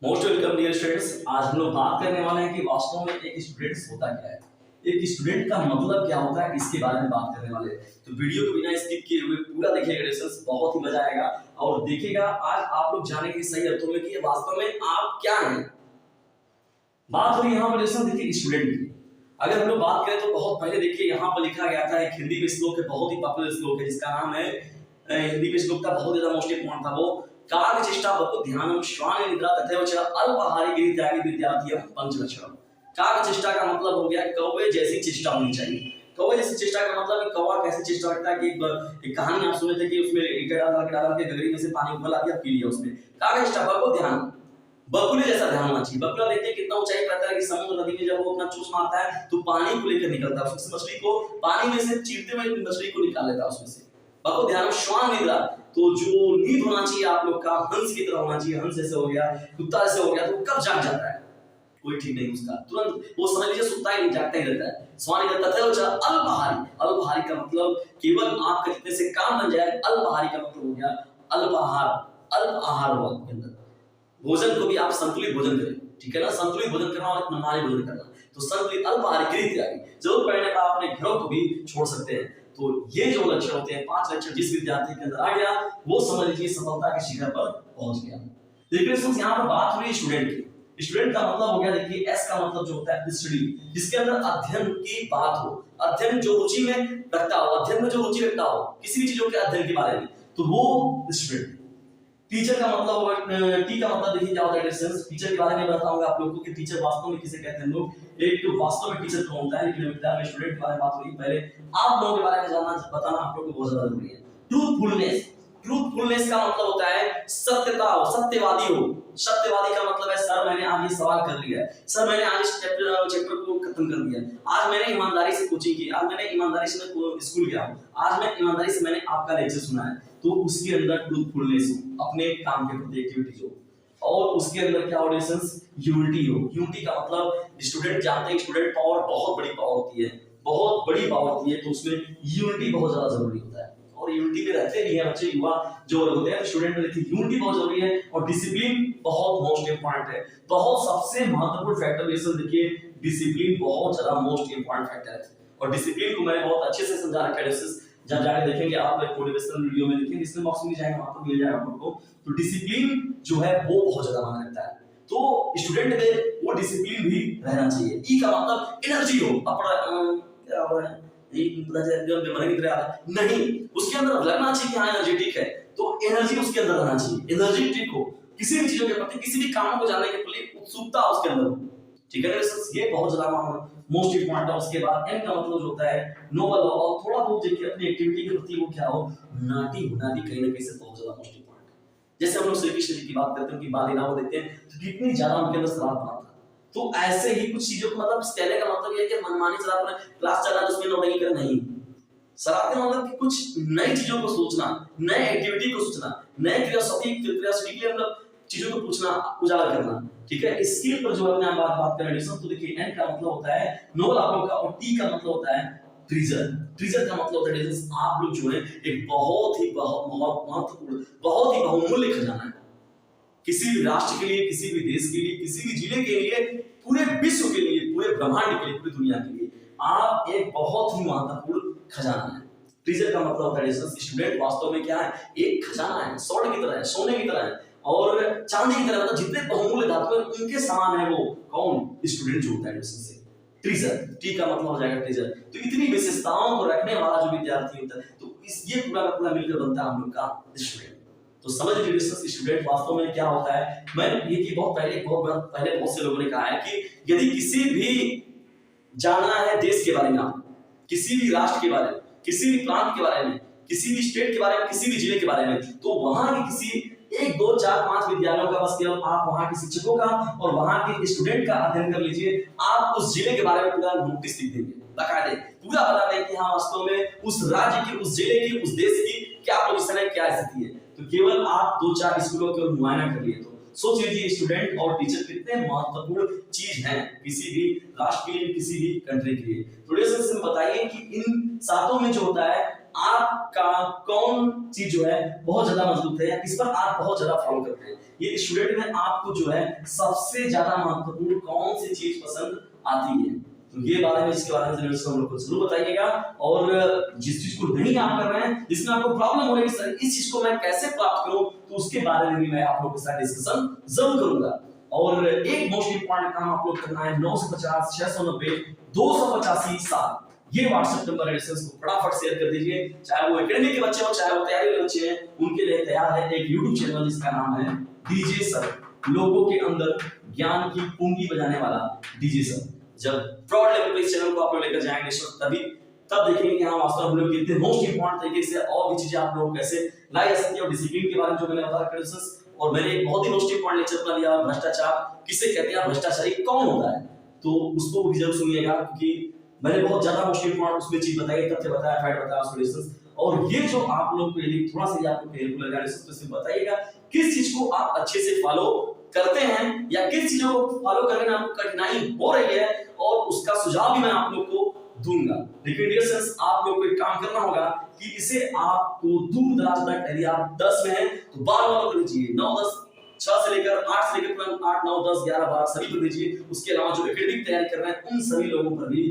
Most welcome dear students. आज हम लोग बात करने वाले हैं कि वास्तव में एक स्टूडेंट होता क्या है, एक स्टूडेंट का मतलब क्या होता है, इसके बारे में बात करने वाले हैं। तो वीडियो को बिना स्किप किए हुए पूरा देखिएगा डिस्कस, बहुत ही मजा आएगा और देखिएगा आज आप लोग जानेंगे सही अर्थों में कि वास्तव में आप क्या हैं। बात हो रही यहाँ पर डिस्कस देखिए स्टूडेंट की। अगर हम लोग बात करें तो बहुत पहले देखिए यहाँ पर लिखा गया था, एक हिंदी में श्लोक है, बहुत ही पॉपुलर श्लोक है जिसका नाम है, हिंदी में श्लोक का बहुत ज्यादा मोस्ट इंपॉर्टेंट था वो, काग चेष्टा बहु ध्यानम श्वान निद्रा तथैव च अल्पाहारी गिरि त्यागी विद्यार्थी पंचलक्षणम। काग चेष्टा का मतलब हो गया कौवे जैसी चेष्टा होनी चाहिए। कौवे जैसी चेष्टा का मतलब है कौवा कैसी चेष्टा रखता है कि एक कहानी आप सुने थे कि उसमें एक डाल के गगरी में से पानी उबल आ गया, पी लिया उसने। काग चेष्टा बहु ध्यान, बगुले जैसा ध्यान होना चाहिए। बगुला देखिए कितना ऊंचाई पर रहता है कि समुद्र नदी में जब वो अपना चूस मारता है तो पानी को लेकर निकलता है, उस मछली को पानी में से चीरते हुए मछली को निकाल लेता है उसमें से। बको ध्यान श्वान निद्रा, तो जो नींद होना चाहिए आप लोग का हंस की तरह होना चाहिए। हंस जैसे हो गया, कुत्ता जैसे हो गया, तो कब जाग जाता है कोई ठीक नहीं उसका, तुरंत वो समझ लीजिए सुता ही नहीं, जागता ही रहता है। श्वान निद्रा तथैव च अल्पाहारी, अल्पाहारी का मतलब केवल आपका जितने से काम बन जाए। अल्पाहारी का मतलब हो गया अल्पाहार, अल्प आहार हो आपके अंदर। भोजन को भी आप संतुलित भोजन करें, ठीक है ना, संतुलित भोजन करना और मनमानी भोजन करना। तो संतुलित अल्पाहारी गिरि त्यागी, जरूर पढ़ने पर आप अपने घरों को भी छोड़ सकते हैं। तो ये जो लक्षण होते हैं, 5 लक्षण जिस विद्यार्थी के अंदर आ गया वो समझ लीजिए सफलता के शिखर पर पहुंच गया। देखिए यहाँ पर बात हुई स्टूडेंट की। स्टूडेंट का मतलब हो गया देखिए एस का मतलब जो होता है स्टडी, जिसके अंदर अध्ययन की बात हो, अध्ययन जो रुचि में रखता हो, अध्ययन में जो रुचि रखता हो किसी भी चीजों के अध्ययन के बारे में, तो वो स्टूडेंट। टीचर का मतलब होगा, टी का मतलब देखिए क्या होता है डिस्टेंस। टीचर के बारे में बताऊंगा आप लोगों को कि टीचर वास्तव में किसे कहते हैं लोग। एक तो वास्तव में टीचर कौन होता है, लेकिन विद्यालय में स्टूडेंट के बारे में बात हो रही। पहले आप लोगों के बारे में जानना बताना आप लोगों को बहुत ज्यादा जरूरी है। ट्रूथफुलनेस, ट्रूथफुलनेस का मतलब होता है सत्यता हो, सत्यवादी हो। सत्यवादी का मतलब है सर मैंने आज ये सवाल कर लिया है, सर मैंने आज इस चैप्टर को खत्म कर दिया, आज मैंने ईमानदारी से कोचिंग की, आज मैंने ईमानदारी से स्कूल गया, आज मैं ईमानदारी से मैंने आपका लेक्चर सुना है। तो उसके अंदर ट्रूथफुलनेस हो, अपने काम के प्रति एक्टिविटी हो। और उसके अंदर क्या ऑडिशंस यूनिटी हो। यूनिटी का मतलब स्टूडेंट जानते हैं स्टूडेंट पावर बहुत बड़ी पावर होती है, बहुत बड़ी पावर होती है, तो उसमें यूनिटी बहुत ज्यादा जरूरी होता है। और यूनिटी में रहते भी हैं बच्चे, युवा जो होते हैं स्टूडेंट में, देखिए यूनिटी बहुत जरूरी है। और डिसिप्लिन बहुत मोस्ट इंपॉर्टेंट है, बहुत सबसे महत्वपूर्ण फैक्टर देखिए डिसिप्लिन बहुत ज्यादा मोस्ट इंपॉर्टेंट फैक्टर है। और डिसिप्लिन को मैंने बहुत अच्छे से समझा रखा है, जब जाके देखेंगे आप एक मोटिवेशनल वीडियो में, देखेंगे डिस्क्रिप्शन बॉक्स में जाएंगे वहां पर मिल जाएगा आपको। तो डिसिप्लिन जो है वो बहुत ज्यादा मायने रखता है, तो स्टूडेंट में वो डिसिप्लिन भी रहना चाहिए। ई का मतलब एनर्जी हो, अपना क्या हो रहा है नहीं, उसके अंदर लगना चाहिए कि हाँ एनर्जेटिक है, तो एनर्जी उसके अंदर रहना चाहिए, एनर्जेटिक हो, किसी भी चीजों के प्रति, किसी भी काम को जानने के प्रति उत्सुकता उसके अंदर हो, ठीक है। ये बहुत ज्यादा मोस्ट इंपॉर्टेंट है। उसके बाद एन का मतलब होता है नोबल हो, और थोड़ा बहुत देखिए अपनी एक्टिविटी के प्रति वो क्या हो, नाटी होना भी कहीं ना कहीं से बहुत ज्यादा मोस्ट इंपॉर्टेंट है। जैसे हम लोग श्री कृष्ण जी की बात करते हैं, उनकी बाल इनाम देते हैं, तो कितनी ज्यादा उनके अंदर शराब बना था। तो ऐसे ही कुछ चीजों का मतलब कहने का मतलब ये है कि मनमानी शराब में क्लास चला तो उसमें नौटंकी करना नहीं। शराब का मतलब कि कुछ नई चीजों को सोचना, नए एक्टिविटी को सोचना, नए क्रियाशक्ति के लिए मतलब चीजों को पूछना, उजागर करना, ठीक है। स्किल पर जो अपने आप बात करें तो देखिए एन का मतलब होता है नोबल आप लोग का, और टी का मतलब होता है ट्रीजर। ट्रीजर का मतलब होता है आप लोग जो है एक बहुत ही महत्वपूर्ण, बहुत ही बहुमूल्य खजाना है। किसी भी राष्ट्र के लिए, किसी भी देश के लिए, किसी भी जिले के लिए, पूरे विश्व के लिए, पूरे ब्रह्मांड के लिए, पूरी दुनिया के लिए आप एक बहुत ही महत्वपूर्ण खजाना है। ट्रीजर का मतलब होता है स्टूडेंट वास्तव में क्या है, एक खजाना है, स्वर्ण की तरह है, सोने की तरह है और चांदी की तरह, मतलब जितने बहुमूल्य धातु हैं उनके समान है वो कौन, स्टूडेंट जो होता है से। ट्रीजर, टी का मतलब हो जाएगा ट्रीजर। तो इतनी विशेषताओं को रखने वाला जो विद्यार्थी होता है, तो ये पूरा का पूरा मिलकर बनता है हम लोग का स्टूडेंट। तो समझ लीजिए स्टूडेंट वास्तव में क्या होता है। मैं ये बहुत पहले बहुत से लोगों ने कहा है कि यदि किसी भी जानना है देश के बारे में, किसी भी राष्ट्र के बारे में, किसी भी प्रांत के बारे में, किसी भी स्टेट के बारे में, किसी भी जिले के बारे में, तो वहां के किसी 1 2 4 5 विद्यालयों का बस केवल आप वहां के शिक्षकों का और वहां के स्टूडेंट का अध्ययन कर लीजिए। आप उस जिले के बारे में पूरा नोटिस लिख देंगे, बकायदे पूरा बता दें कि हाँ वास्तव में उस राज्य की, उस जिले की, उस देश की क्या पोजीशन है, क्या स्थिति है। तो केवल आप 2 4 स्कूलों का मुआयना कर लिए तो सोच लीजिए स्टूडेंट और टीचर कितने महत्वपूर्ण चीज हैं किसी भी राष्ट्र के लिए, किसी भी कंट्री के लिए। थोड़े से बताइए कि इन सातों में जो होता है आपका कौन चीज जो है बहुत ज्यादा मजबूत है या किस पर आप बहुत ज्यादा फॉलो करते हैं। ये स्टूडेंट में आपको जो है सबसे ज्यादा महत्वपूर्ण कौन सी चीज पसंद आती है, तो ये बारे में इसके बारे में हम लोग को जरूर बताइएगा। और जिस चीज को नहीं आप कर रहे हैं, जिसमें आपको प्रॉब्लम हो रही है सर इस चीज को मैं कैसे प्राप्त करूं, तो उसके बारे में भी मैं आप लोगों के साथ डिस्कशन जरूर करूंगा। और एक मोस्ट इंपॉर्टेंट काम आप लोग करना है 950 690 285 7 ये व्हाट्सएप नंबर एडिशंस को फटाफट शेयर कर दीजिए। चाहे वो एकेडमी के बच्चे हो चाहे वो तैयारी वाले बच्चे हैं, उनके लिए तैयार है एक YouTube चैनल जिसका नाम है डीजे सर, लोगों के अंदर ज्ञान की पूंगी बजाने वाला डीजे सर। जब प्रॉड लेवल पे इस चैनल को आप लोग लेकर जाएंगे तभी तब देखेंगे कि हाँ वास्तव में हम लोग कितने मोस्ट इंपॉर्टेंट तरीके से और भी चीजें आप लोग कैसे लाई जा सकती है। और डिसिप्लिन के बारे में जो मैंने बताया क्रिटिसिज्म, और मैंने एक बहुत ही मोस्ट इंपॉर्टेंट लेक्चर बना लिया भ्रष्टाचार किसे कहते हैं, भ्रष्टाचारी कौन होता है, तो उसको भी जरूर सुनिएगा क्योंकि मैंने बहुत ज्यादा मुश्किल इंपॉर्टेंट उसमें चीज बताई, तथ्य बताया, फैक्ट बताया, सॉल्यूशंस। और ये जो आप लोग को यदि थोड़ा सा आप लोग हेल्पफुल लगा तो इसमें बताइएगा किस चीज को आप अच्छे से फॉलो करते हैं या किस चीजों को फॉलो करने में आपको कठिनाई हो रही है, और उसका सुझाव भी मैं आप लोग को दूंगा। लेकिन डियर फ्रेंड्स आप लोग को एक काम करना होगा कि इसे आपको दूर दराज तक, यदि आप 10 में हैं तो 12 वालों को लीजिए, 9 10 6 से लेकर 8 से लेकर 8 9 10 11 12 सभी पर लीजिए। उसके अलावा जो एकेडमिक तैयारी कर रहे हैं उन सभी लोगों पर भी,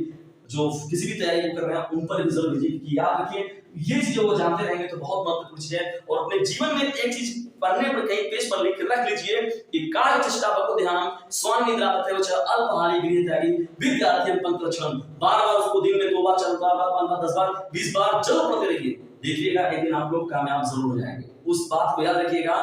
जो किसी भी तैयारी को कर रहे हैं उन पर भी जरूर लीजिए। कि याद रखिए ये चीजों को जानते रहेंगे तो बहुत महत्वपूर्ण चीज है। और अपने जीवन में एक चीज पढ़ने पर कहीं पेज पर लिख कर रख लीजिए कि कार्य चेष्टा बको ध्यानम स्वान निद्रा तथैव च अल्पहारि गृहे त्यागी विद्यार्थी पंकलक्षण। बार-बार उसको दिन में 2 बार 4 बार 5 बार 10 बार 20 बार जरूर पढ़ते रहिए। देखिएगा एक दिन आप लोग कामयाब जरूर हो जाएंगे। उस बात को याद रखिएगा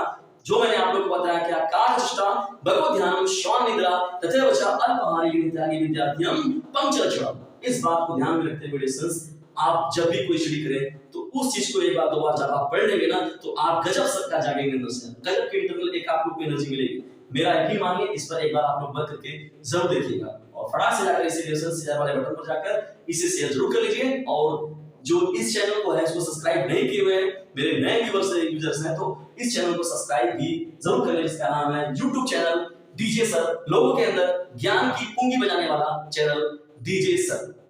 जो मैंने आप लोग को बताया क्या कार्य चेष्टा बको ध्यानम स्वान निद्रा तथैव च अल्पहारि गृहे त्यागी विद्यार्थी पंकलक्षण। इस बात को ध्यान में रखते हुए डिस्टेंस आप जब भी कोई स्टडी करें तो उस चीज को एक बार दो बार जब आप पढ़ लेंगे ना तो आप गजब सबका जागेंगे अंदर से, गजब की इंटरनल एक आप लोग को एनर्जी मिलेगी। मेरा यकीन मानिए, इस पर एक बार आप लोग बंद करके जरूर देखिएगा और फटाक से जाकर इसे शेयर वाले बटन पर जाकर इसे शेयर जरूर कर लीजिए। और जो इस चैनल को है इसको सब्सक्राइब नहीं किए हुए हैं, मेरे नए व्यूअर्स यूजर्स हैं, तो इस चैनल को सब्सक्राइब भी जरूर कर लें। इसका नाम है YouTube चैनल डीजे सर, लोगों के अंदर ज्ञान की पूंगी बजाने वाला चैनल डीजे सर।